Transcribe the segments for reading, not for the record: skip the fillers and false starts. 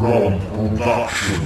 Underground Production.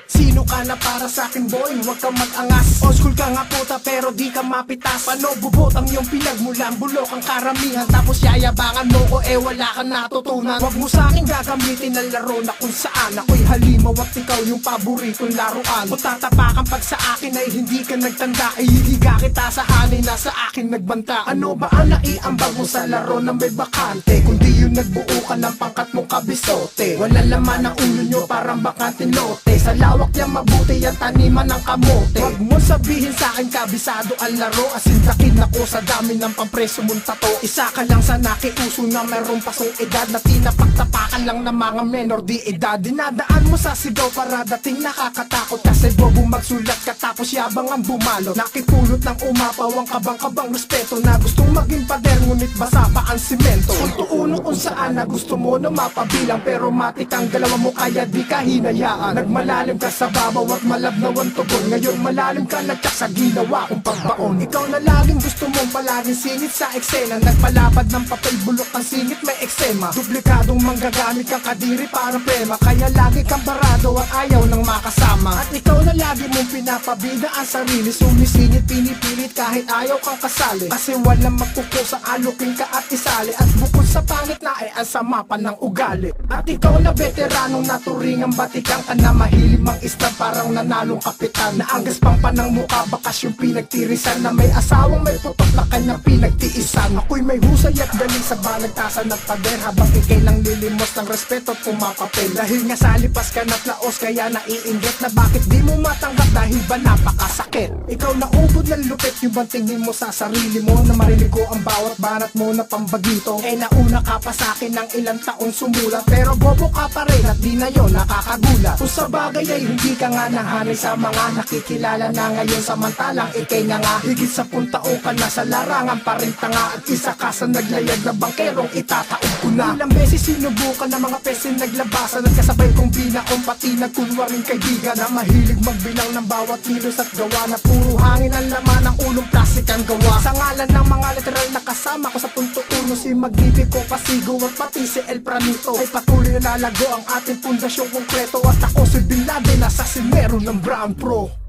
Sino ka na para sa'kin boy? Huwag kang mag-angas. Old school ka nga puta pero di ka mapitas. Paano bubot ang iyong pinagmulan? Bulok ang karamihan tapos yayabangan mo ko wala kang natutunan. Huwag mo sa'kin gagamitin ang laro na kung saan ako'y halimaw at ikaw yung paboritong laruan. O tatapakan pag sa akin ay hindi ka nagtanda. Ihihiga kita sa hanay na sa akin nagbanta. Ano ba ang naiambag mo sa laro na may bakante? Kundi yung nagbuo ka ng pangkat mong kabisote. Wala laman ang ulo nyo parang bakanting lote. Sa lawak niya mabuti ang taniman ng kamote. Huwag mo sabihin sa'kin kabisado ang laro. Asin takid na ko sa dami ng pampreso mong tato. Isa ka lang sa nakiuso na mayroong pasong edad na tinapagtapakan lang ng mga menor di edad. Dinadaan mo sa sigaw para dating nakakatakot. Kasi bobo magsulat ka tapos yabang ang bumalot. Nakipulot ng umapaw ang kabang-kabang respeto na gustong maging pader ngunit basa pa ang simento. Punto 1 kung saan na gusto mo na mapabilang pero matik ang galawa mo kaya di ka hinayaan. Nagmalalim ka sa babaw at malabnaw ang tugon. Ngayon malalim ka nagtsak sa ginawa kong pagbaon. Ikaw na laging gusto mong palaging singit sa eksena. Nagpalapad ng papel bulok ang singit may eksema. Duplikadong manggagamit kang kadiri para prema. Kaya lagi kang barado at ayaw nang makasama. At ikaw na lagi mong pinapabida ang sarili. Sumisingit pinipilit kahit ayaw kang kasali. Kasi walang magkuko sa alukin ka at isali. At bukod sa pangit na ay ang sama pa ng ugali. At ikaw na veteranong naturingang batikang ka na mahilig mag-istab parang nanalong kapitan. Naanggas pang panang mukha bakas yung pinagtirisan. Na may asawang may putok na kanyang pinagtiisan. Ako'y may husay at galing sa balagtasan at pader. Habang ikay nang lilimos ng respeto at pumapapel. Dahil nga sa lipas ka na't laos kaya naiinggit na bakit di mo matanggap dahil ba napakasakit. Ikaw na ubod ng lupit yung bang tingin mo sa sarili mo. Na marinig ko ang bawat banat mo na pambagito. Nauna ka pa sa'kin ng ilang taon sumulat. Pero bobo ka pa rin at di na yun nakakagulat. Kung sa bagay ay hindi ka nga nahanay sa mga nakikilala na ngayon. Samantalang ikay nga higit sa taon ka na sa larangan pa rin tanga. At isa ka sa naglayag na bangkerong itataog ko na. Ilang beses sinubukan ng mga pesin naglabasan. At kasabay kong binaon pati nagkunwaring kaibigan. Na mahilig magbilang ng bawat kilos at gawa. Na puro hangin ang laman ng ulong plastik ang gawa. Sa ngalan ng mga literal na kasama ko sa punto 1 si Magnifico, Pasigo at pati si El Pranito. Ay patuloy na lalago ang ating pundasyong konkreto. At ako si Bin Laden, asasinero ng Brown Pro.